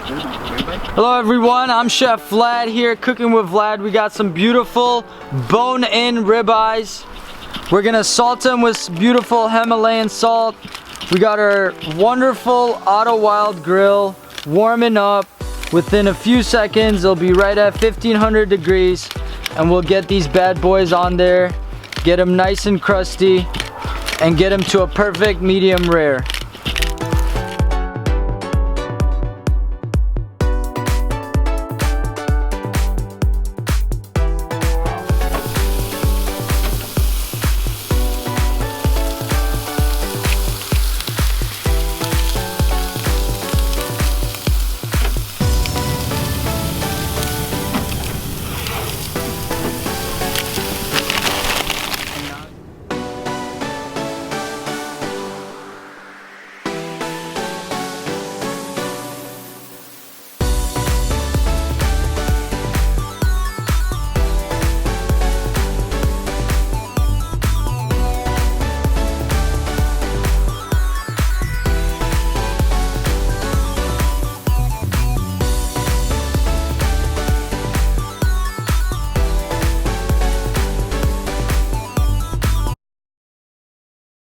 Hello everyone, I'm Chef Vlad here, cooking with Vlad. We got some beautiful bone-in ribeyes. We're gonna salt them with beautiful Himalayan salt. We got our wonderful Auto Wild grill warming up. Within a few seconds, they'll be right at 1500 degrees, and we'll get these bad boys on there, get them nice and crusty, and get them to a perfect medium rare.